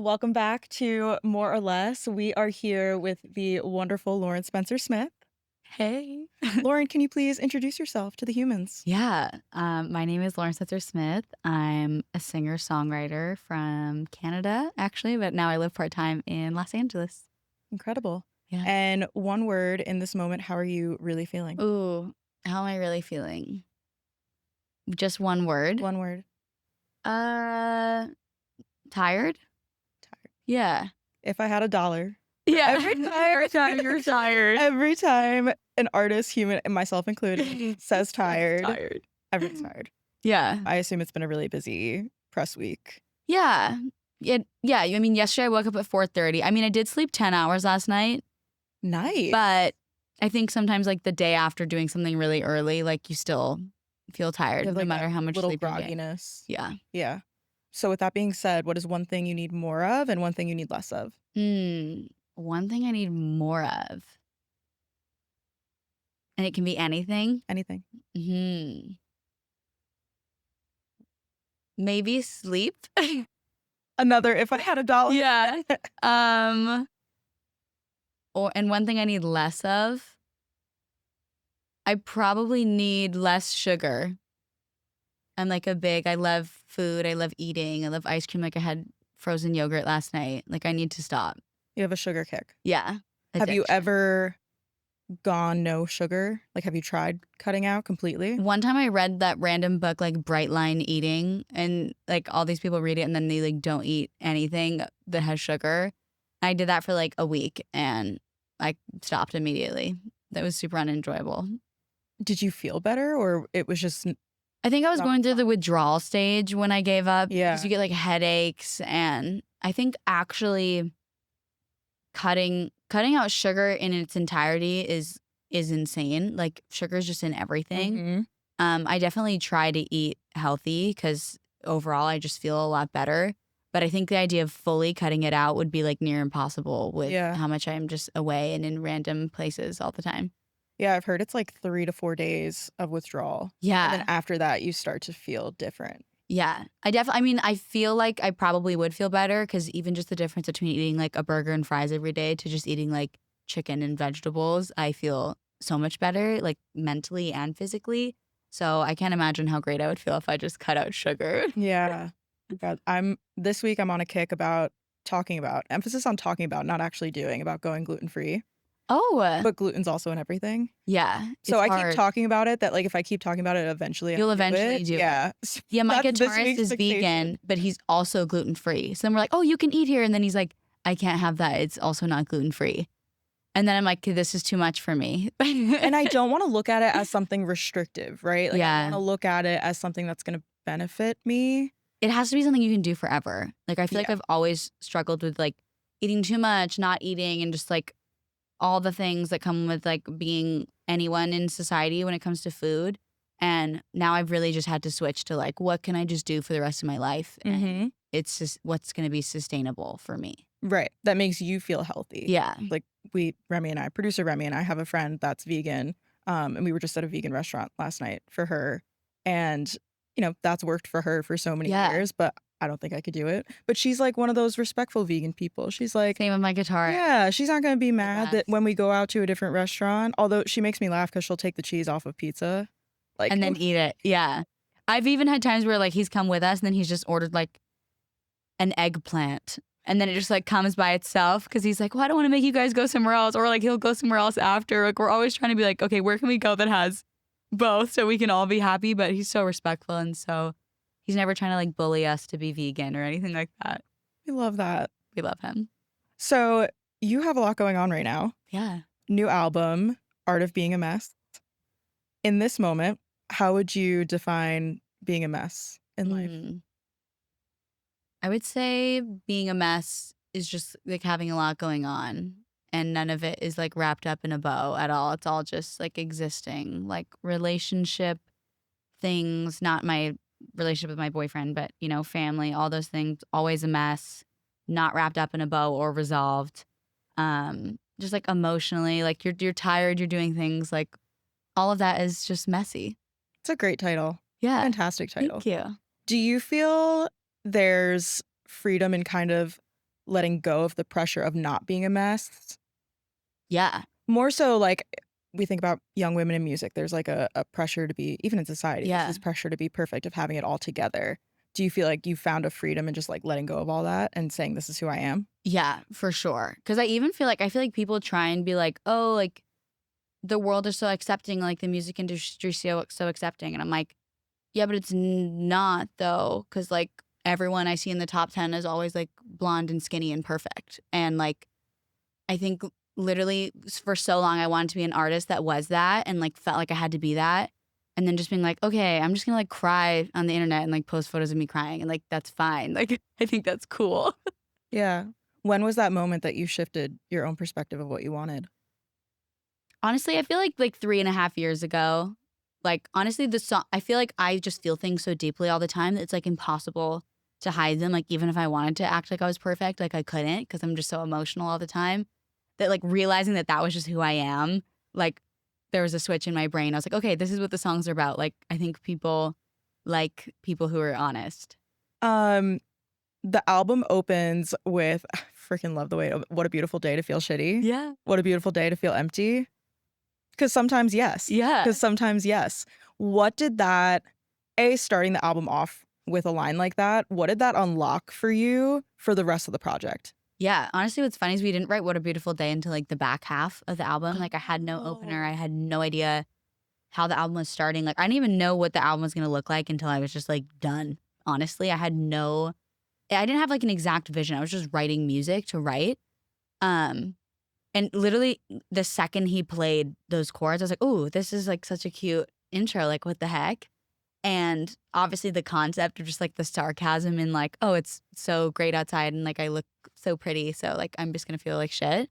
Welcome back to More or Less. We are here with the wonderful Lauren Spencer Smith. Hey. Lauren, can you please introduce yourself to the humans? Yeah. My name is Lauren Spencer Smith. I'm a singer-songwriter from Canada, actually, but now I live part-time in Los Angeles. Incredible. Yeah. And one word in this moment, how are you really feeling? Ooh, how am I really feeling? Just one word. One word. Uh, Tired? Tired. Yeah. If I had $1, Yeah. every time you're tired. every time an artist, human, and myself included, says tired, Tired. everyone's tired. Yeah. I assume it's been a really busy press week. Yeah. Yeah. I mean, yesterday I woke up at 4:30. I mean, I did sleep 10 hours last night. Nice. But I think sometimes like the day after doing something really early, like you still feel tired You have, no like, matter that how much little sleep you get. grogginess. Yeah. Yeah. So with that being said, what is one thing you need more of and one thing you need less of? One thing I need more of, and it can be anything. Anything. Maybe sleep. Another if I had $1. Yeah. And one thing I need less of, I probably need less sugar. I love food. I love eating. I love ice cream. Like I had frozen yogurt last night. Like I need to stop. You have a sugar kick. Yeah. Have you Addiction. ever gone no sugar? Like, have you tried cutting out completely? One time I read that random book, like Bright Line Eating, and like all these people read it and then they like don't eat anything that has sugar. I did that for like a week and I stopped immediately. That was super unenjoyable. Did you feel better or it was just I think I was not going through fun? the withdrawal stage when I gave up. Yeah. Because you get like headaches, and I think actually cutting out sugar in its entirety is insane. Like sugar is just in everything. Mhm. I definitely try to eat healthy because overall I just feel a lot better. But I think the idea of fully cutting it out would be like near impossible with Yeah. how much I'm just away and in random places all the time. Yeah, I've heard it's like 3 to 4 days of withdrawal. And Yeah. then after that, you start to feel different. Yeah. I mean, I feel like I probably would feel better because even just the difference between eating like a burger and fries every day to just eating like chicken and vegetables, I feel so much better, like mentally and physically. So I can't imagine how great I would feel if I just cut out sugar. Yeah. God, this week I'm on a kick about emphasis on talking about, not actually doing, about going gluten-free. Oh, But gluten's also in everything. yeah. So It's I hard. keep talking about it that, like, if I keep talking about it, eventually You'll I'll do eventually it. do it. Yeah. Yeah, my That's this guitarist week's is fixation. vegan, but he's also gluten-free. So then we're like, oh, you can eat here. And then he's like, I can't have that. It's also not gluten-free. And then I'm like, this is too much for me. And I don't wanna look at it as something restrictive, right? Like, I Yeah. wanna look at it as something that's gonna benefit me. It has to be something you can do forever. Like, I feel like Yeah. I've always struggled with like eating too much, not eating, and just like all the things that come with like being anyone in society when it comes to food. And now I've really just had to switch to like, what can I just do for the rest of my life? And Mhm. it's just what's going to be sustainable for me. Right. That makes you feel healthy. Yeah. Like, producer Remy and I have a friend that's vegan, and we were just at a vegan restaurant last night for her, and, that's worked for her for so many Yeah. years, but I don't think I could do it. But she's, like, one of those respectful vegan people. She's like, Same with my guitar. yeah, she's not gonna be mad that best. when we go out to a different restaurant, although she makes me laugh because 'cause she'll take the cheese off of pizza. Like, And then eat it. Yeah. I've even had times where like he's come with us and then he's just ordered like an eggplant. And then it just like comes by itself because he's like, well, I don't want to make you guys go somewhere else. Or like he'll go somewhere else after. Like we're always trying to be like, okay, where can we go that has both so we can all be happy? But he's so respectful. And so he's never trying to like bully us to be vegan or anything like that. I love that. We love him. So, you have a lot going on right now. Yeah. New album, Art of Being a Mess. In this moment, how would you define being a mess in life? I would say being a mess is just like having a lot going on and none of it is like wrapped up in a bow at all. It's all just like existing, like relationship things, not my relationship with my boyfriend, but family, all those things, always a mess, not wrapped up in a bow or resolved. Just like emotionally, like you're tired, you're doing things like all of that is just messy. It's a great title. Yeah. Fantastic title. Thank you. Do you feel there's freedom in kind of letting go of the pressure of not being a mess? Yeah. More so, like, we think about young women in music, there's, like, a pressure to be even in society, there's Yeah. this pressure to be perfect, of having it all together. Do you feel like you found a freedom in just, like, letting go of all that and saying, "This is who I am"? Yeah, for sure. Because I feel like people try and be like, "Oh, like, the world is so accepting, like, the music industry so accepting," and I'm like, "Yeah, but it's not though, because like, everyone I see in the top 10 is always, like, blonde and skinny and perfect," and, like, I think literally for so long I wanted to be an artist that was that and, like, felt like I had to be that, and then just being like, "Okay, I'm just gonna, like, cry on the internet and, like, post photos of me crying, and, like, that's fine." Like, I think that's cool. Yeah. When was that moment that you shifted your own perspective of what you wanted? Honestly, I feel like 3.5 years ago, like, honestly, the song I feel like I just feel things so deeply all the time that it's, like, impossible to hide them, like, even if I wanted to act like I was perfect, like, I couldn't not because 'cause I'm just so emotional all the time, that, like, realizing that that was just who I am, like, there was a switch in my brain. I was like, "Okay, this is what the songs are about." Like, I think people like people who are honest. Um, the album opens with freaking love the way "What a beautiful day to feel shitty. Yeah. What a beautiful day to feel empty." 'Cause sometimes yes. Yeah. 'Cause sometimes yes. What did that starting the album off with a line like that, what did that unlock for you for the rest of the project? Yeah, honestly, what's funny is we didn't write "What a Beautiful Day" until, like, the back half of the album, like, I had no opener, I Oh. had no idea how the album was starting, like, I didn't even know what the album was gonna look like until I was just, like, done, honestly, I didn't have, like, an exact vision, I was just writing music to write, um, and literally the second he played those chords, I was like, "Ooh, this is, like, such a cute intro, like, what the heck?" And obviously the concept of just, like, the sarcasm and, like, "Oh, it's so great outside and, like, I look so pretty, so, like, I'm just gonna feel like shit."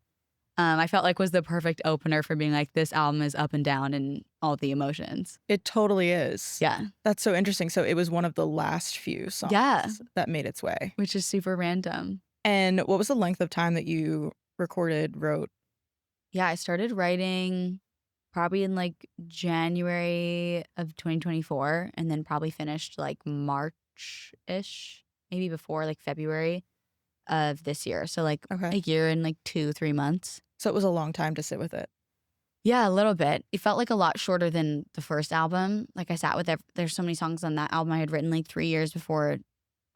I felt like was the perfect opener for being like, "This album is up and down in all the emotions." It totally is. Yeah. That's so interesting. So it was one of the last few Yeah, songs that made its way. which is super random. And what was the length of time that you recorded, wrote? Yeah, I started writing probably in, like, January of 2024 and then probably finished, like, March-ish, maybe before, like, February of this year. So, like, Okay. a year and, like, 2, 3 months. So it was a long time to sit with it. Yeah, a little bit. It felt like a lot shorter than the first album. Like, I sat with there's so many songs on that album I had written, like, 3 years before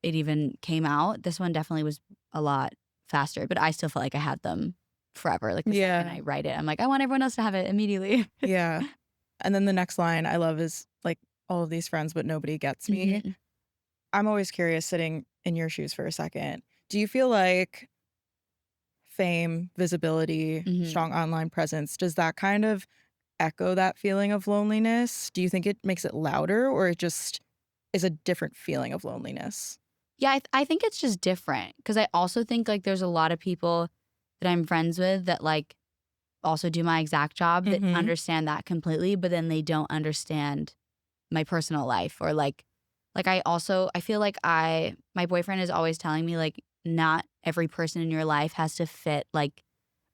it even came out. This one definitely was a lot faster, but I still felt like I had them forever. Like, the second Yeah. I write it, I'm like, "I want everyone else to have it immediately." Yeah. And then the next line I love is, like, "All of these friends, but nobody gets me." Mhm, I'm always curious sitting in your shoes for a second. Do you feel like fame, visibility, mhm. strong online presence, does that kind of echo that feeling of loneliness? Do you think it makes it louder or it just is a different feeling of loneliness? Yeah, I think it's just different because I also think, like, there's a lot of people that I'm friends with that, like, also do my exact job that Mhm. understand that completely, but then they don't understand my personal life or I feel like I my boyfriend is always telling me, like, not every person in your life has to fit, like,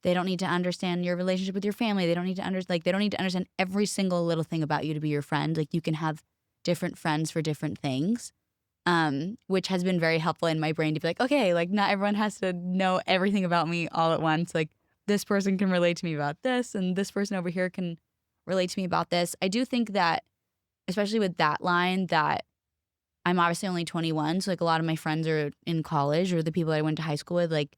they don't need to understand your relationship with your family. They don't need to they don't need to understand every single little thing about you to be your friend. Like, you can have different friends for different things. Which has been very helpful in my brain to be like, okay, like, not everyone has to know everything about me all at once. Like, this person can relate to me about this, and this person over here can relate to me about this. I do think that, especially with that line, that I'm obviously only 21, so, like, a lot of my friends are in college or the people I went to high school with, like,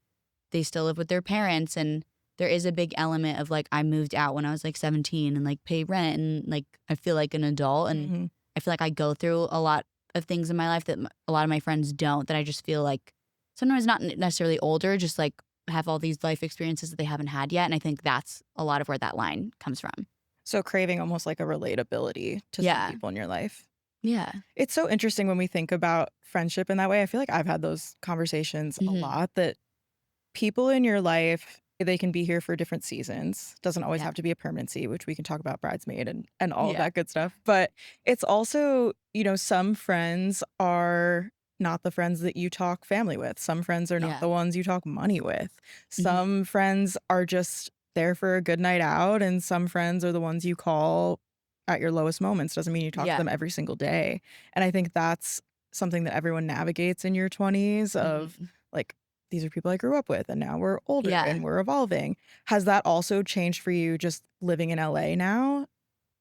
they still live with their parents, and there is a big element of, like, I moved out when I was, like, 17 and, like, pay rent and, like, I feel like an adult, and Mhm. I feel like I go through a lot of things in my life that a lot of my friends don't, that I just feel like sometimes not necessarily older, just, like, have all these life experiences that they haven't had yet, and I think that's a lot of where that line comes from. So craving almost like a relatability to some Yeah. people in your life. Yeah. It's so interesting when we think about friendship in that way. I feel like I've had those conversations a Mhm. lot that people in your life, they can be here for different seasons. Doesn't always Yeah. have to be a permanency, which we can talk about Bridesmaid and all of Yeah. that good stuff. But it's also, some friends are not the friends that you talk family with. Some friends are not Yeah. the ones you talk money with. Mhm. Some friends are just there for a good night out, and some friends are the ones you call at your lowest moments. Doesn't mean you talk to Yeah. them every single day. And I think that's something that everyone navigates in your 20s of Mhm. like these are people I grew up with and now we're older Yeah. and we're evolving. Has that also changed for you just living in LA now?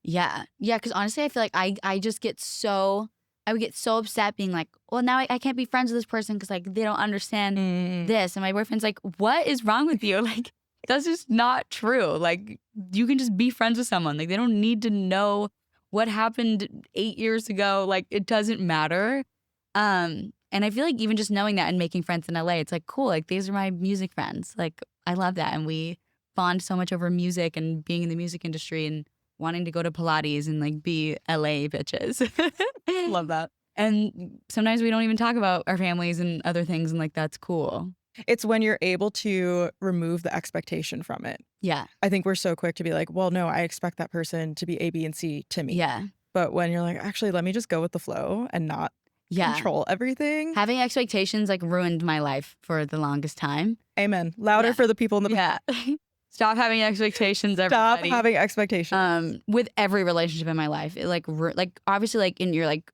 Yeah. Yeah, because honestly, I feel like I just get so I would get so upset being like, well, now I can't be friends with this person because like they don't understand Mm, this. And my boyfriend's like, what is wrong with you? Like, that's just not true. Like, you can just be friends with someone. Like, they don't need to know what happened 8 years ago. Like, it doesn't matter. And I feel like even just knowing that and making friends in LA, it's like cool. Like, these are my music friends. Like, I love that. And we bond so much over music and being in the music industry and wanting to go to Pilates and like be LA bitches. love that. And sometimes we don't even talk about our families and other things, and like that's cool. It's when you're able to remove the expectation from it. Yeah. I think we're so quick to be like, well, no, I expect that person to be A, B, and C to me. Yeah. But when you're like, actually, let me just go with the flow and not Yeah. control everything. Having expectations like ruined my life for the longest time. Amen. Louder Yeah. for the people in the back. Yeah. Stop having expectations, Stop everybody. having expectations. With every relationship in my life, it like obviously like in your like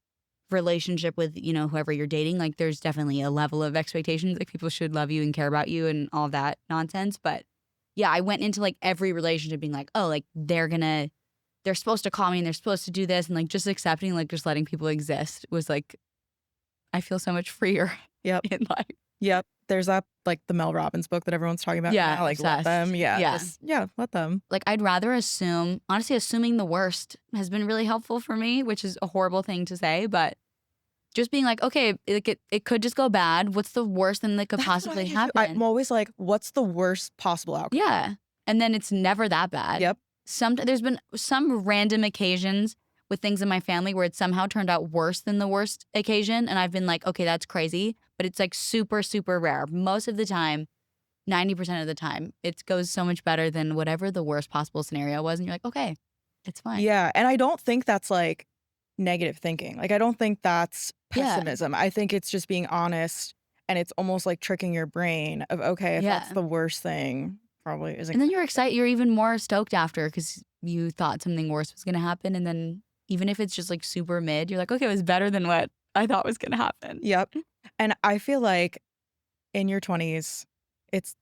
relationship with whoever you're dating, like there's definitely a level of expectations. Like people should love you and care about you and all that nonsense. But yeah, I went into like every relationship being like, oh, like they're supposed to call me and they're supposed to do this, and like just accepting, like just letting people exist was like I feel so much freer Yep. in life. Yep. There's that like the Mel Robbins book that everyone's talking about Yeah, now. Like let obsessed. them. Yeah. Yeah. Just, yeah. Let them. Like I'd rather assume, honestly, assuming the worst has been really helpful for me, which is a horrible thing to say, but just being like, okay, it could just go bad. What's the worst thing that could That's what I possibly do too. happen? I'm always like, what's the worst possible outcome? Yeah. And then it's never that bad. Yep. There's been some random occasions with things in my family where it somehow turned out worse than the worst occasion. And I've been like, okay, that's crazy. But it's like super, super rare. Most of the time, 90% of the time, it goes so much better than whatever the worst possible scenario was. And you're like, okay, it's fine. Yeah. And I don't think that's like negative thinking. Like I don't think that's Yeah. pessimism. I think it's just being honest, and it's almost like tricking your brain of, okay, if that's Yeah. the worst thing, probably isn't. And then you're excited. You're even more stoked after because you thought something worse was going to happen. And then even if it's just like super mid, you're like, okay, it was better than what I thought was going to happen. Yep. And I feel like in your 20s,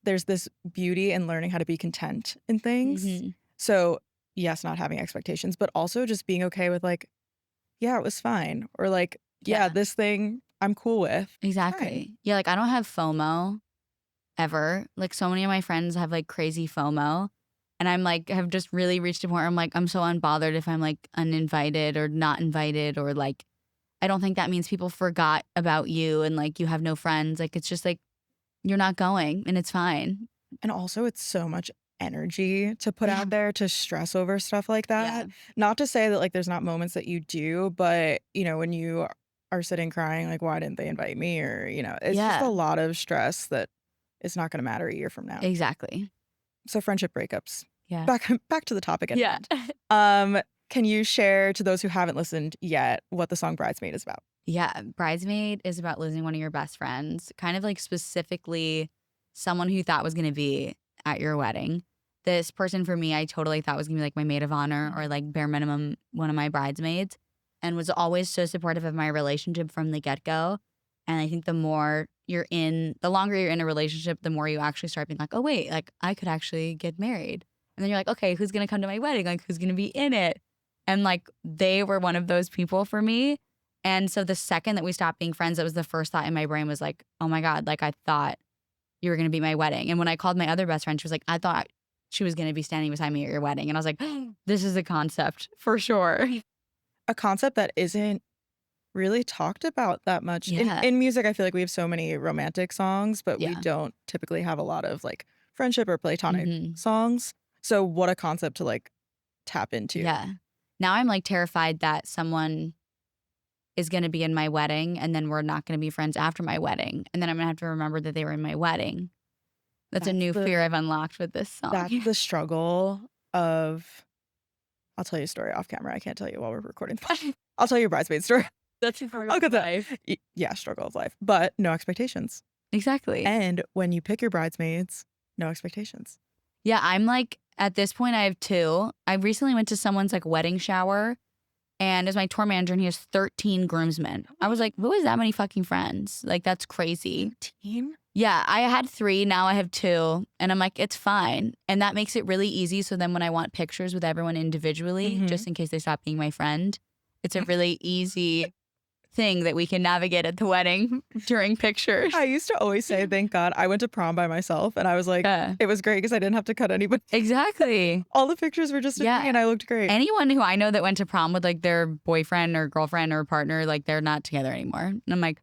there's this beauty in learning how to be content in things. Mhm. So, yes, not having expectations, but also just being okay with like, yeah, it was fine. Or like, yeah, Yeah. this thing I'm cool with. Exactly. Fine. Yeah, like I don't have FOMO ever. Like so many of my friends have like crazy FOMO. And I'm like, have just really reached a point where I'm like, I'm so unbothered if I'm like uninvited or not invited, or like, I don't think that means people forgot about you and like you have no friends. Like it's just like, you're not going and it's fine. And also, it's so much energy to put Yeah. out there to stress over stuff like that. Yeah. Not to say that like there's not moments that you do, but when you are sitting crying, like, why didn't they invite me? Or, it's just Yeah. a lot of stress that is not going to matter a year from now. Exactly. So friendship breakups. Yeah. Back to the topic at Yeah. hand. Can you share to those who haven't listened yet what the song Bridesmaid is about? Yeah. Bridesmaid is about losing one of your best friends, kind of like specifically someone who you thought was going to be at your wedding. This person for me, I totally thought was going to be like my maid of honor or like bare minimum one of my bridesmaids, and was always so supportive of my relationship from the get-go. And I think the longer you're in a relationship, the more you actually start being like, oh wait, like I could actually get married. And then you're like, okay, who's going to come to my wedding? Like who's going to be in it? And like they were one of those people for me. And so the second that we stopped being friends, that was the first thought in my brain was like, oh my God, like I thought you were going to be my wedding. And when I called my other best friend, she was like, I thought she was going to be standing beside me at your wedding. And I was like, this is a concept for sure. A concept that isn't really talked about that much. Yeah. In music, I feel like we have so many romantic songs, but we Yeah. don't typically have a lot of like friendship or platonic Mhm. songs. So what a concept to like tap into. Yeah. Now I'm like terrified that someone is going to be in my wedding and then we're not going to be friends after my wedding. And then I'm going to have to remember that they were in my wedding. That's a That's new fear I've unlocked with this song. That's the struggle of. I'll tell you a story off camera. I can't tell you while we're recording. I'll tell you a bridesmaid story. That's a struggle I'll of get that. life. Yeah, struggle of life, but no expectations. Exactly. And when you pick your bridesmaids, no expectations. Yeah, I'm like, at this point, I have two. I recently went to someone's like wedding shower, and as my tour manager, and he has 13 groomsmen. I was like, who has that many fucking friends? Like, that's crazy. 13? Yeah, I had 3, now I have 2, and I'm like, "It's fine." And that makes it really easy, so then when I want pictures with everyone individually, Mhm. just in case they stop being my friend, it's a really easy thing that we can navigate at the wedding during I pictures. used to always say, "Thank God I went to prom by myself," and I was like, Yeah, it was great because I didn't have to cut anybody. exactly. All the pictures were just of me Yeah. and I looked great. Anyone who I know that went to prom with, like, their boyfriend or girlfriend or partner, like, they're not together anymore. And I'm like,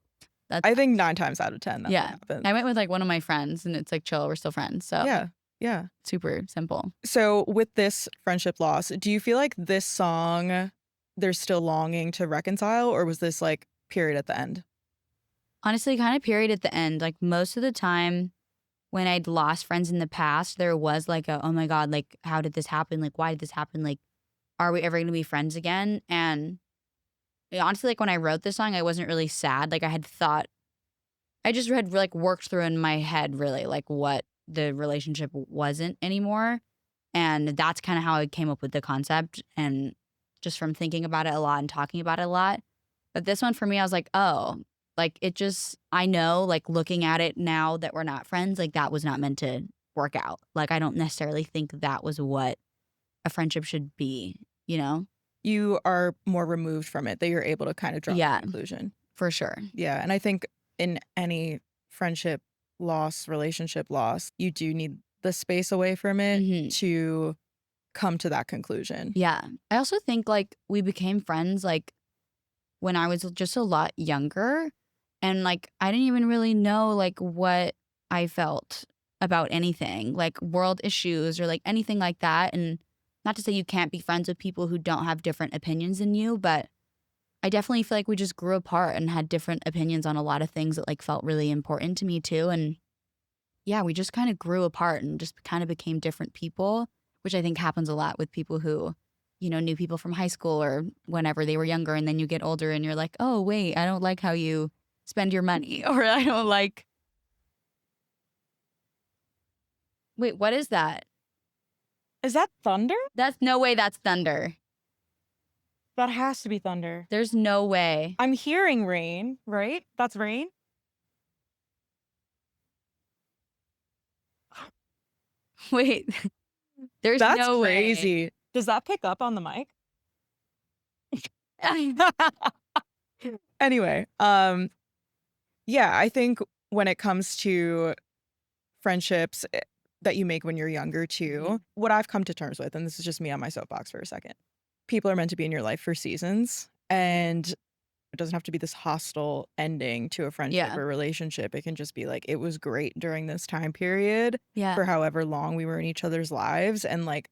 "That I think sucks." 9 times out of 10 that's what Yeah. happens. I went with, like, one of my friends, and it's, like, chill, we're still friends, so Yeah, yeah. super simple. So with this friendship loss, do you feel like this song, there's still longing to reconcile, or was this, like, period at the end? Honestly, kind of period at the end. Like, most of the time when I'd lost friends in the past, there was, like, a, "Oh my god, like, how did this happen? Like, why did this happen? Like, are we ever gonna be friends again?" And, honestly, like, when I wrote this song, I wasn't really sad. Like, I just had, like, worked through in my head really, like, what the relationship wasn't anymore, and that's kinda how I came up with the concept, and just from thinking about it a lot and talking about it a lot. But this one for me, I was like, "Oh," like, it just I know, like, looking at it now that we're not friends, like, that was not meant to work out. Like, I don't necessarily think that was what a friendship should be, you know? You are more removed from it, that you're able to kinda draw that Yeah, conclusion. for sure. Yeah, and I think in any friendship loss, relationship loss, you do need the space away from it Mhm. to come to that conclusion. Yeah. I also think, like, we became friends, like, when I was just a lot younger, and, like, I didn't even really know, like, what I felt about anything, like world issues or, like, anything like that. And not to say you can't be friends with people who don't have different opinions than you, but I definitely feel like we just grew apart and had different opinions on a lot of things that, like, felt really important to me too. And yeah, we just kinda grew apart and just kinda became different people, which I think happens a lot with people who, knew people from high school or whenever they were younger, and then you get older and you're like, "Oh, wait, I don't like how you spend your money," or I don't like wait, what is that? Is that thunder? That's no way that's thunder. That has to be thunder. There's no way. I'm hearing rain, right? That's rain? Wait, there's That's no way. crazy. Does that pick up on the mic? Anyway, yeah, I think when it comes to friendships, that you make when you're younger Mhm. too, what I've come to terms with, and this is just me on my soapbox for a second, people are meant to be in your life for seasons, and it doesn't have to be this hostile ending to a friendship Yeah. or relationship. It can just be like, it was great during this time period Yeah. for however long we were in each other's lives, and, like,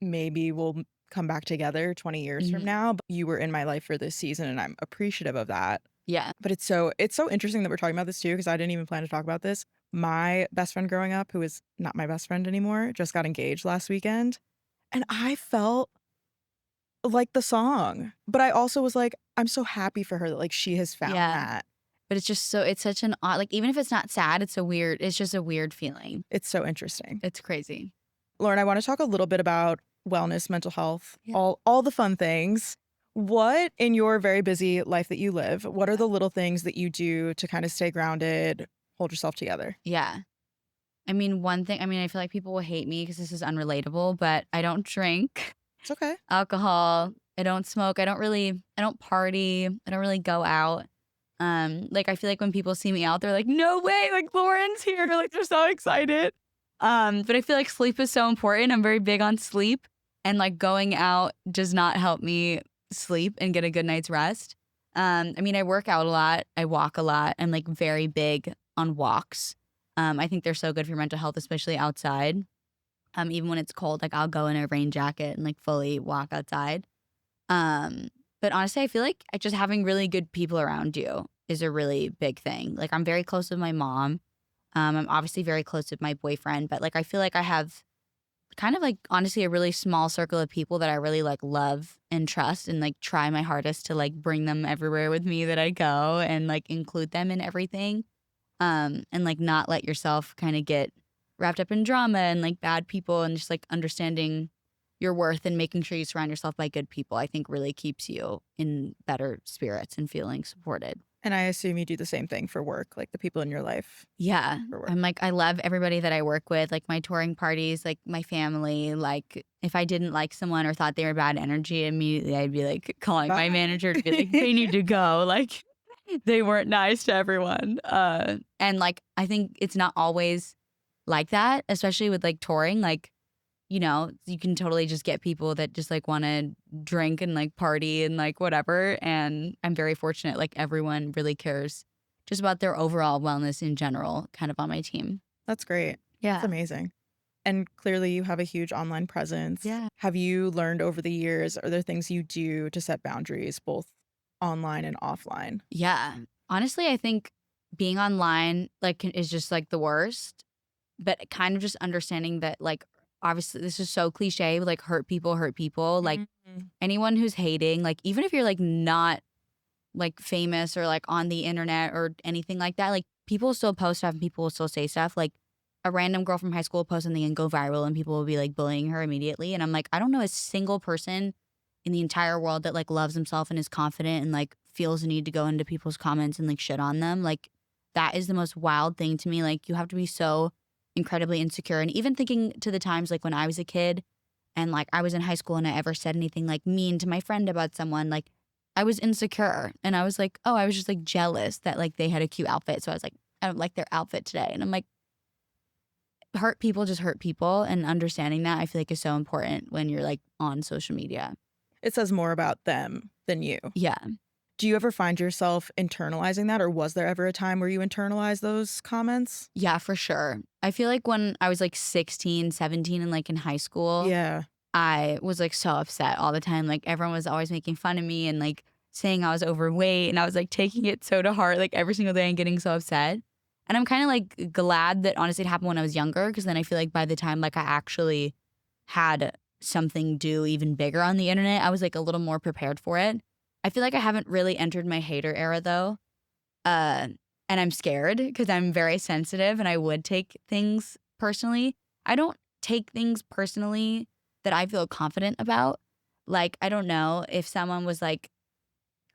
maybe we'll come back together 20 years from Mhm. now, but you were in my life for this season, and I'm appreciative of that. Yeah. But it's so interesting that we're talking about this too, because I didn't even plan to talk about this. My best friend growing up, who is not my best friend anymore, just got engaged last weekend, and I felt like the song. But I also was like, I'm so happy for her that, like, she has found Yeah. that. But it's just it's such an odd, like, even if it's not sad, it's just a weird feeling. It's so interesting. It's crazy. Lauren, I wanna talk a little bit about wellness, mental health, Yeah. all the fun things. What in your very busy life that you live, what are the little things that you do to kinda stay grounded, hold yourself together? Yeah. I mean, one thing, I mean, I feel like people will hate me because this is unrelatable, but I don't drink It's okay. alcohol. I don't smoke. I don't party. I don't really go out. Like, I feel like when people see me out, they're like, "No way, like Lauren's here." Like, they're so excited. But I feel like sleep is so important. I'm very big on sleep, and, like, going out does not help me sleep and get a good night's rest. I mean, I work out a lot. I walk a lot. I'm, like, very big on walks. I think they're so good for your mental health, especially outside. Even when it's cold, like, I'll go in a rain jacket and, like, fully walk outside. Um, but honestly, I feel like just having really good people around you is a really big thing. Like, I'm very close with my mom. I'm obviously very close with my boyfriend, but, like, I feel like I have kind of, like, honestly a really small circle of people that I really, like, love and trust, and, like, try my hardest to, like, bring them everywhere with me that I go and, like, include them in everything. And, like, not let yourself kind of get wrapped up in drama and, like, bad people, and just, like, understanding your worth and making sure you surround yourself by good people, I think really keeps you in better spirits and feeling supported. And I assume you do the same thing for work, like the people in your life Yeah. for work. I'm like, I love everybody that I work with, like my touring parties, like my family. Like, if I didn't like someone or thought they were bad energy, immediately I'd be like calling my Bye. manager to be like, they need to go. Like, they weren't nice to everyone. And like, I think it's not always like that, especially with like touring. Like, you can totally just get people that just like want to drink and like party and like whatever. And I'm very fortunate. Like, everyone really cares just about their overall wellness in general, kind of on my team. That's great. That's Yeah. amazing. And clearly you have a huge online presence. Yeah. Have you learned over the years, are there things you do to set boundaries both online and offline? Yeah. Honestly, I think being online like is just like the worst, but kind of just understanding that like obviously this is so cliche, but like hurt people. Like Mhm. anyone who's hating, like even if you're like not like famous or like on the internet or anything like that, like people still post stuff and people will still say stuff. Like a random girl from high school will post something and go viral and people will be like bullying her immediately. And I'm like, I don't know a single person in the entire world that like loves himself and is confident and like feels the need to go into people's comments and like shit on them. Like that is the most wild thing to me. Like you have to be so incredibly insecure. And even thinking to the times like when I was a kid and like I was in high school and I ever said anything like mean to my friend about someone, like I was insecure and I was like, oh, I was just like jealous that like they had a cute outfit. So I was like, I don't like their outfit today. And I'm like, hurt people just hurt people. And understanding that I feel like is so important when you're like on social media. It says more about them than you. Yeah. Do you ever find yourself internalizing that, or was there ever a time where you internalized those comments? Yeah, for sure. I feel like when I was like 16, 17, and like in high school, Yeah. I was like so upset all the time. Like everyone was always making fun of me and like saying I was overweight. And I was like taking it so to heart, like every single day and getting so upset. And I'm kind of like glad that honestly it happened when I was younger. Cause then I feel like by the time like I actually had something do even bigger on the internet, I was like a little more prepared for it. I feel like I haven't really entered my hater era though. Uh, and I'm scared because I'm very sensitive and I would take things personally. I don't take things personally that I feel confident about. Like, I don't know if someone was like,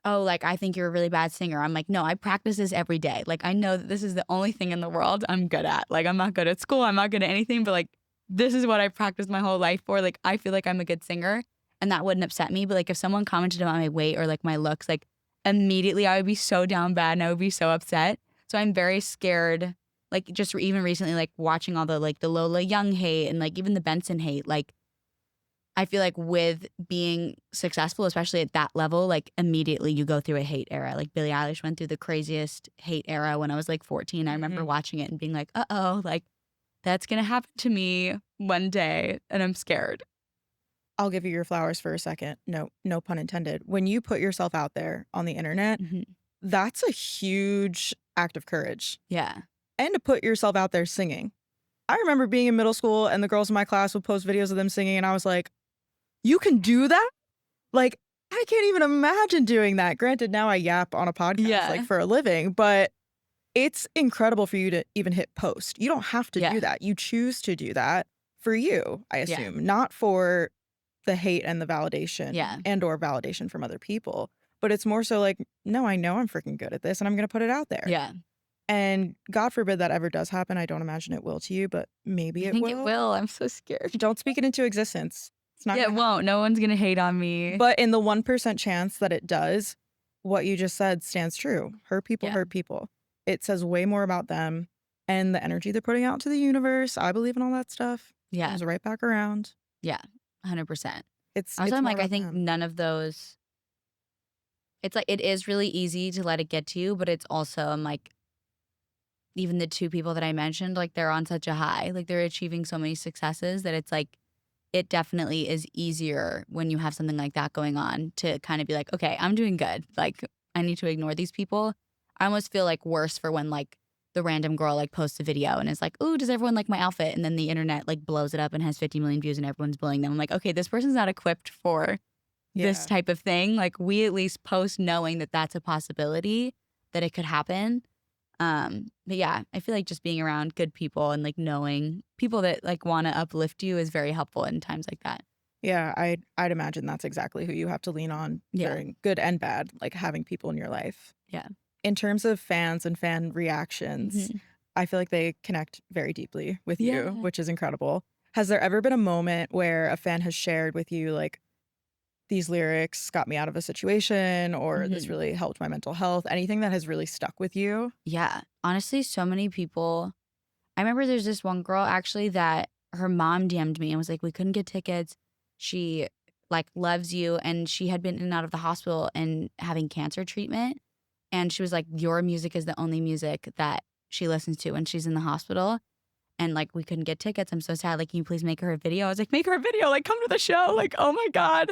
oh, like, I think you're a really bad singer. I'm like, no, I practice this every day. Like, I know that this is the only thing in the world I'm good at. Like, I'm not good at school. I'm not good at anything, but like, this is what I practiced my whole life for. Like, I feel like I'm a good singer and that wouldn't upset me. But like, if someone commented about my weight or like my looks, like, immediately I would be so down bad and I would be so upset. So I'm very scared. Like, just even recently, like, watching all the like the Lola Young hate and like even the Benson hate, like, I feel like with being successful, especially at that level, like immediately you go through a hate era. Like Billie Eilish went through the craziest hate era when I was like 14. I remember Mhm. watching it and being like, uh-oh, like that's going to happen to me one day and I'm scared. I'll give you your flowers for a second. No pun intended. When you put yourself out there on the internet, Hmm. that's a huge act of courage. Yeah. And to put yourself out there singing. I remember being in middle school and the girls in my class would post videos of them singing and I was like, "You can do that?" Like, I can't even imagine doing that. Granted, now I yap on a podcast, like, Yeah. for a living, but it's incredible for you to even hit post. You don't have to do Yeah. that. You choose to do that for you, I Yeah. assume, not for the hate and the validation Yeah. and or validation from other people, but it's more so like, "No, I know I'm freaking good at this, and I'm gonna put it out there." Yeah. And God forbid that ever does happen. I don't imagine it will to you, but maybe I it think it will. will. I'm so scared. Don't speak it into existence. It's not Yeah, it gonna happen. won't. No one's going to hate on me. But in the 1% chance that it does, what you just said stands true. Hurt people Yeah. hurt people. It says way more about them and the energy they're putting out to the universe. I believe in all that stuff. Yeah. Comes right back around. Yeah. 100%. Also, It's I'm more like, I about think them. none of those, it's like, it is really easy to let it get to you, but it's also, I'm like, even the two people that I mentioned, like they're on such a high, like they're achieving so many successes that it's like, it definitely is easier when you have something like that going on to kind of be like, okay, I'm doing good. Like, I need to ignore these people. I almost feel like worse for when like the random girl like posts a video and is like, "Ooh, does everyone like my outfit?" And then the internet like blows it up and has 50 million views and everyone's bullying them. I'm like, okay, this person's not equipped for this Yeah. type of thing. Like, we at least post knowing that that's a possibility that it could happen. But yeah, I feel like just being around good people and like knowing people that like want to uplift you is very helpful in times like that. Yeah, I'd imagine that's exactly who you have to lean on Yeah. during good and bad, like having people in your life. Yeah. In terms of fans and fan reactions, Mhm. I feel like they connect very deeply with you, Yeah. which is incredible. Has there ever been a moment where a fan has shared with you, like, "These lyrics got me out of a situation," or "This Mhm. really helped my mental health," anything that has really stuck with you? Yeah. Honestly, so many people. I remember there's this one girl actually that her mom DM'd me and was like, "We couldn't get tickets. She, like, loves you," and she had been in and out of the hospital and having cancer treatment, and she was like, "Your music is the only music that she listens to when she's in the hospital, and, like, we couldn't get tickets. I'm so sad. Like, can you please make her a video?" I was like, "Make her a video. Like, come to the show. Like, oh my God."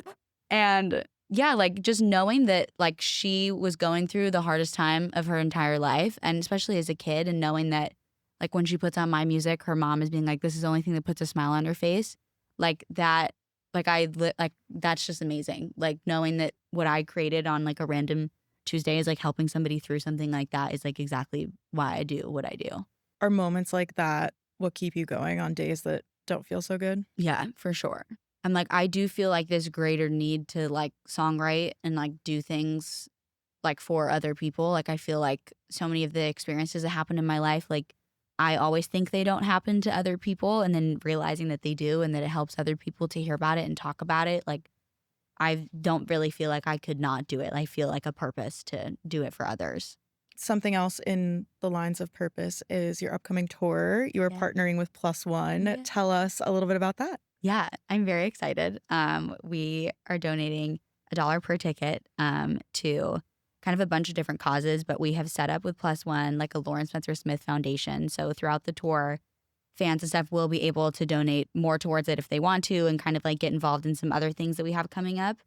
And yeah, like, just knowing that, like, she was going through the hardest time of her entire life, and especially as a kid, and knowing that, like, when she puts on my music, her mom is being like, "This is the only thing that puts a smile on her face." Like, that, like, that's just amazing. Like, knowing that what I created on, like, a random Tuesday is, like, helping somebody through something like that is, like, exactly why I do what I do. Are moments like that what keep you going on days that don't feel so good? Yeah, for sure. I'm like, I do feel like this greater need to, like, songwrite and, like, do things, like, for other people. Like, I feel like so many of the experiences that happened in my life, like, I always think they don't happen to other people, and then realizing that they do and that it helps other people to hear about it and talk about it. Like, I don't really feel like I could not do it. I feel like a purpose to do it for others. Something else in the lines of purpose is your upcoming tour. You are Yeah. partnering with Plus One. Yeah. Tell us a little bit about that. Yeah, I'm very excited. We are donating $1 per ticket to kind of a bunch of different causes, but we have set up with Plus One like a Lauren Spencer Smith Foundation. So throughout the tour, fans and stuff will be able to donate more towards it if they want to, and kind of like get involved in some other things that we have coming up.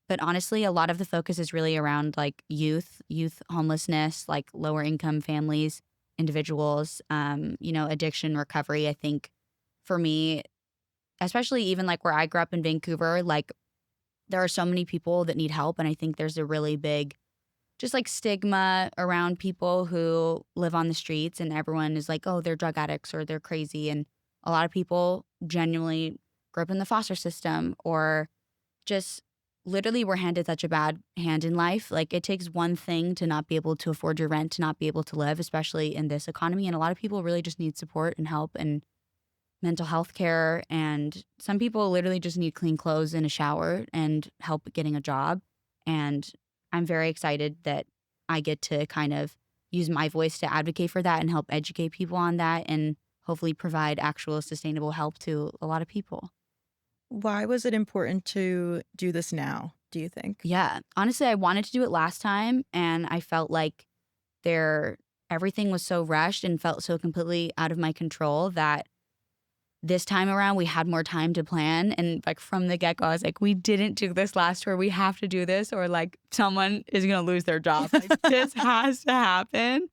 But honestly, a lot of the focus is really around like youth homelessness, like lower income families, individuals, addiction recovery. I think for me, especially even like where I grew up in Vancouver, like there are so many people that need help. And I think there's a really big just like stigma around people who live on the streets, and everyone is like, oh, they're drug addicts or they're crazy. And a lot of people genuinely grew up in the foster system or just literally were handed such a bad hand in life. Like it takes one thing to not be able to afford your rent, to not be able to live, especially in this economy. And a lot of people really just need support and help and mental health care. And some people literally just need clean clothes and a shower and help getting a job. And I'm very excited that I get to kind of use my voice to advocate for that and help educate people on that and hopefully provide actual sustainable help to a lot of people. Why was it important to do this now, do you think? Yeah. Honestly, I wanted to do it last time and I felt like there everything was so rushed and felt so completely out of my control that this time around, we had more time to plan, and, like, from the get-go, I was like, "We didn't do this last tour, we have to do this, or, like, someone is gonna lose their job, like, this has to happen."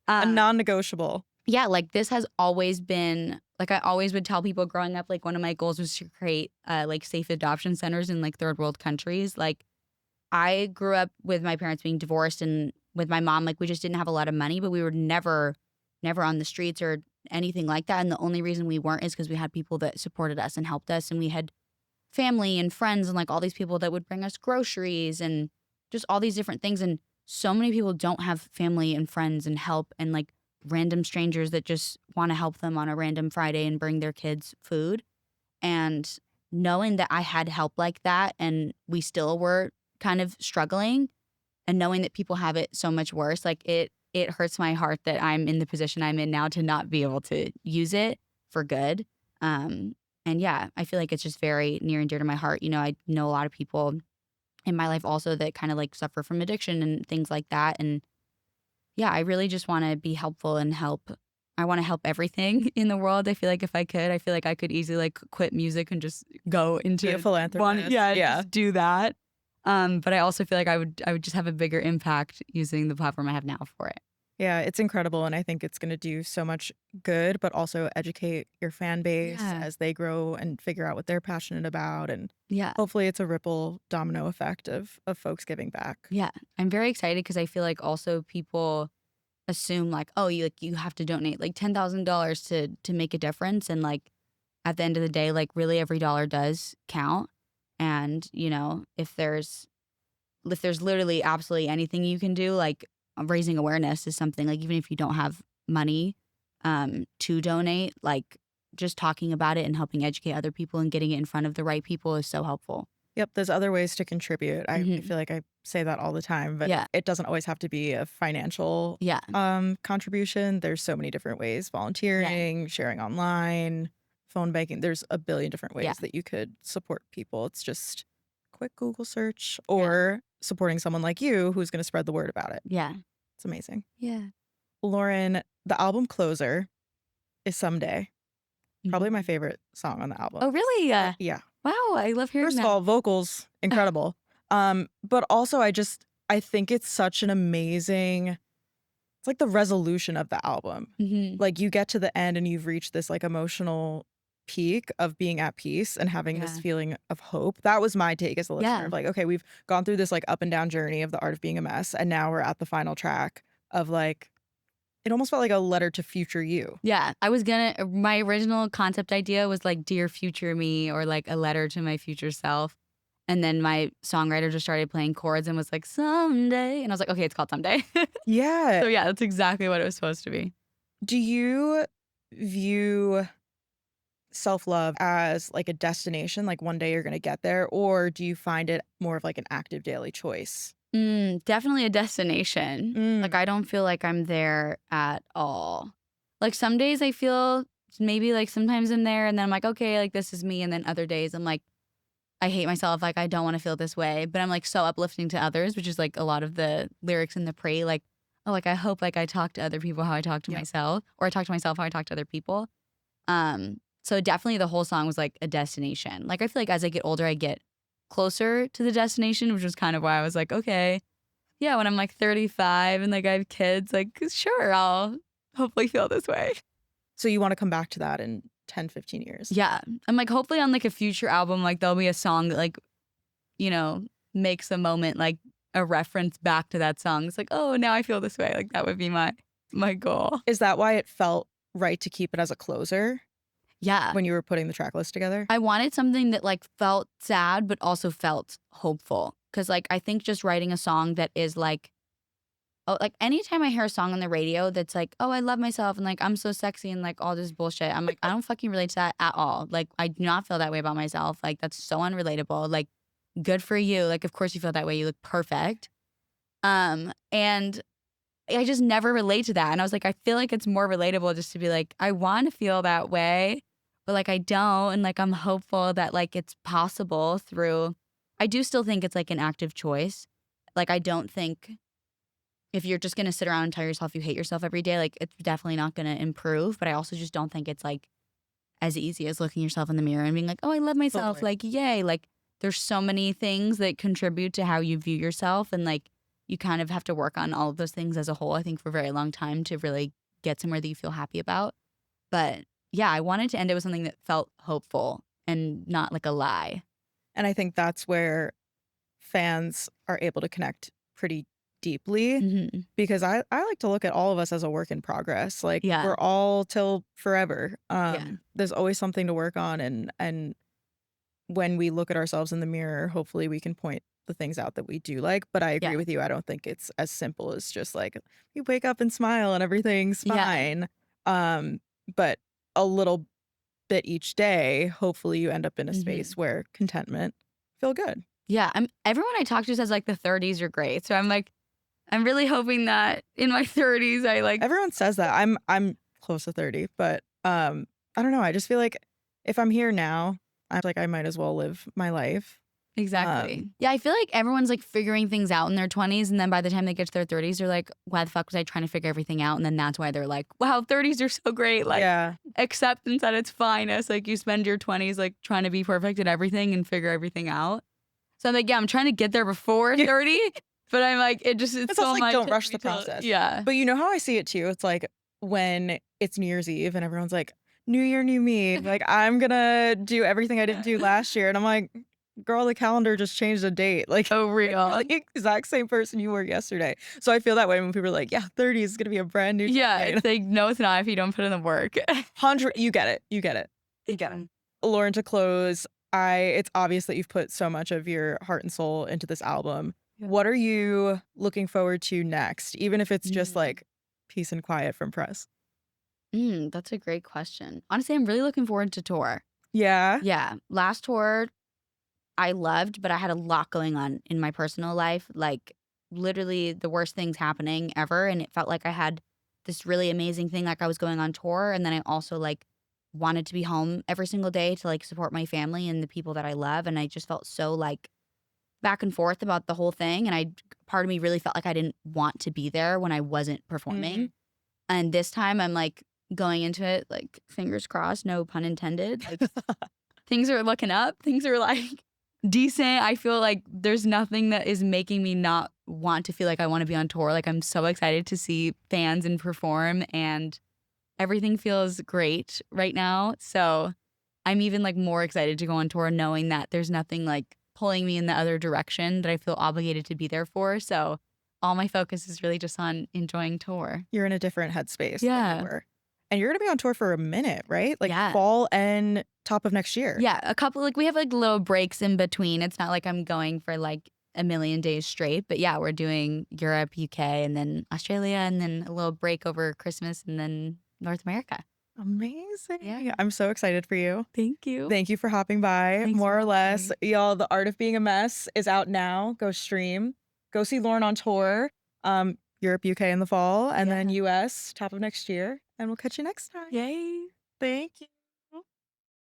A Uh, non-negotiable. yeah, like, this has always been like, I always would tell people growing up, like, one of my goals was to create, like, safe adoption centers in, like, third world countries. Like, I grew up with my parents being divorced, and with my mom, like, we just didn't have a lot of money, but we were never on the streets or anything like that, and the only reason we weren't is because we had people that supported us and helped us, and we had family and friends and, like, all these people that would bring us groceries and just all these different things, and so many people don't have family and friends and help and, like, random strangers that just wanna help them on a random Friday and bring their kids food, and knowing that I had help like that and we still were kind of struggling and knowing that people have it so much worse, like, it hurts my heart that I'm in the position I'm in now to not be able to use it for good. Um, and yeah, I feel like it's just very near and dear to my heart. You know, I know a lot of people in my life also that kind of like suffer from addiction and things like that. And yeah, I really just want to be helpful and help. I want to help everything in the world. I feel like if I could, I feel like I could easily like quit music and just go Be a into one, philanthropist. yeah, Yeah. just do that. But I also feel like I would just have a bigger impact using the platform I have now for it. Yeah, it's incredible, and I think it's gonna do so much good, but also educate your fan base Yeah. as they grow and figure out what they're passionate about, and Yeah. hopefully it's a ripple domino effect of folks giving back. Yeah. I'm very excited because I feel like also people assume like, oh, you have to donate like $10,000 to make a difference. And like at the end of the day, like really every dollar does count. And, if there's literally absolutely anything you can do, like raising awareness is something like, even if you don't have money to donate, like just talking about it and helping educate other people and getting it in front of the right people is so helpful. Yep, there's other ways to contribute. I Hmm. feel like I say that all the time, but Yeah. it doesn't always have to be a financial Yeah. contribution. There's so many different ways: Yeah. volunteering, sharing online, phone banking. There's a billion different Yeah. ways that you could support people. It's just a quick Google search Yeah. or supporting someone like you who's going to spread the word about it. Yeah. It's amazing. Yeah. Lauren, the album closer is Someday. Probably my Mhm. favorite song on the album. Oh, really? Yeah. Wow. I love hearing First of that. all, vocals incredible. But also I think it's such an amazing, it's like the resolution of the album. Hmm. Like you get to the end and you've reached this like emotional peak of being at peace and having this Yeah. feeling of hope. That was my take as a listener Yeah. of like, okay, we've gone through this like up and down journey of the art of being a mess, and now we're at the final track of like, it almost felt like a letter to future you. Yeah. My original concept idea was like Dear Future Me or like a letter to my future self. And then my songwriter just started playing chords and was like, Someday. And I was like, okay, it's called Someday. Yeah. So yeah, that's exactly what it was supposed to be. Do you view self-love as like a destination, like one day you're going to get there, or do you find it more of like an active daily choice? Definitely a destination. Like, Mm. I don't feel like I'm there at all. Like, some days I feel maybe like sometimes I'm there and then I'm like, okay, like this is me. And then other days I'm like, I hate myself. Like, I don't want to feel this way. But I'm like so uplifting to others, which is like a lot of the lyrics in the pray, like, oh, like I hope like I talk to other people how I talk to Yeah. myself, or I talk to myself how I talk to other people. So definitely the whole song was like a destination. Like, I feel like as I get older, I get closer to the destination, which is kind of why I was like, okay, yeah, when I'm like 35 and like I have kids, like sure, I'll hopefully feel this way. So you want to come back to that in 10, 15 years? Yeah. I'm like, hopefully on like a future album, like there'll be a song that like, you know, makes a moment like a reference back to that song. It's like, oh, now I feel this way. Like that would be my goal. Is that why it felt right to keep it as a closer Yeah. when you were putting the track list together? I wanted something that like felt sad but also felt hopeful. Cause like I think just writing a song that is like, oh, like anytime I hear a song on the radio that's like, oh, I love myself and like I'm so sexy and like all this bullshit, I'm like, I don't fucking relate to that at all. Like I do not feel that way about myself. Like that's so unrelatable. Like good for you. Like of course you feel that way. You look perfect. And I just never relate to that. And I was like, I feel like it's more relatable just to be like, I want to feel that way, but like I don't. And like I'm hopeful that like it's possible through, I do still think it's like an active choice. Like I don't think if you're just gonna sit around and tell yourself you hate yourself every day, like it's definitely not gonna improve. But I also just don't think it's like as easy as looking yourself in the mirror and being like, oh, I love myself. Totally. Like, yay. Like there's so many things that contribute to how you view yourself. And like you kind of have to work on all of those things as a whole, I think, for a very long time to really get somewhere that you feel happy about. But yeah, I wanted to end it with something that felt hopeful and not like a lie. And I think that's where fans are able to connect pretty deeply, Hmm. because I like to look at all of us as a work in progress. Like Yeah. we're all till forever. Yeah. There's always something to work on, and when we look at ourselves in the mirror, hopefully we can point the things out that we do like. But I Yeah. agree with you. I don't think it's as simple as just like you wake up and smile and everything's Yeah. fine. Um, but a little bit each day, hopefully you end up in a Hmm. space where contentment, feel good. Yeah. Everyone I talk to says like the 30s are great. So I'm like, I'm really hoping that in my 30s I like Everyone says that. I'm close to 30, but I don't know. I just feel like if I'm here now, I feel like I might as well live my life. exactly. Yeah, I feel like everyone's like figuring things out in their 20s and then by the time they get to their 30s they're like, why the fuck was I trying to figure everything out? And then that's why they're like, wow, 30s are so great. Like Yeah. acceptance at its finest. Like you spend your 20s like trying to be perfect at everything and figure everything out. So I'm like, yeah, I'm trying to get there before 30, but I'm like, it's It's so also like much don't rush the until, process. yeah. But you know how I see it too? It's like when it's New Year's Eve and everyone's like, New Year, new me. Like I'm gonna do everything I didn't do last year. And I'm like, girl, the calendar just changed the date. Like Oh, you're real. the exact same person you were yesterday. So I feel that way when people are like, yeah, 30 is gonna be a brand new Yeah, decade. it's like, no, it's not if you don't put in the work. 100, you get it. You get it. You get it. Lauren, to close, it's obvious that you've put so much of your heart and soul into this album. Yeah. what are you looking forward to next? Even if it's just Mm. like peace and quiet from press. That's a great question. Honestly, I'm really looking forward to tour. Yeah. Yeah, last tour I loved, but I had a lot going on in my personal life, like, literally the worst things happening ever, and it felt like I had this really amazing thing, like, I was going on tour, and then I also, like, wanted to be home every single day to, like, support my family and the people that I love, and I just felt so, like, back and forth about the whole thing, and I part of me really felt like I didn't want to be there when I wasn't Mhm. performing, and this time, I'm, like, going into it, like, fingers crossed, no pun intended, like, things are looking up. Things are like decent. I feel like there's nothing that is making me not want to feel like I want to be on tour. Like I'm so excited to see fans and perform and everything feels great right now. So I'm even like more excited to go on tour knowing that there's nothing like pulling me in the other direction that I feel obligated to be there for. So all my focus is really just on enjoying tour. You're in a different headspace than you Yeah. were. And you're gonna be on tour for a minute, right? Like Yeah. fall and top of next year. Yeah, a couple like, we have, like, little breaks in between. It's not like I'm going for, like, a million days straight, but, yeah, we're doing Europe, UK, and then Australia, and then a little break over Christmas, and then North America. Yeah. Amazing. I'm so excited for you. Thank you. Thank you for hopping by. Thanks for More or having less, me. y'all, The Art of Being a Mess is out now. Go stream. Go see Lauren on tour. Europe, UK in the fall, and then Yeah. US top of next year. And we'll catch you next time. Yay. Thank you.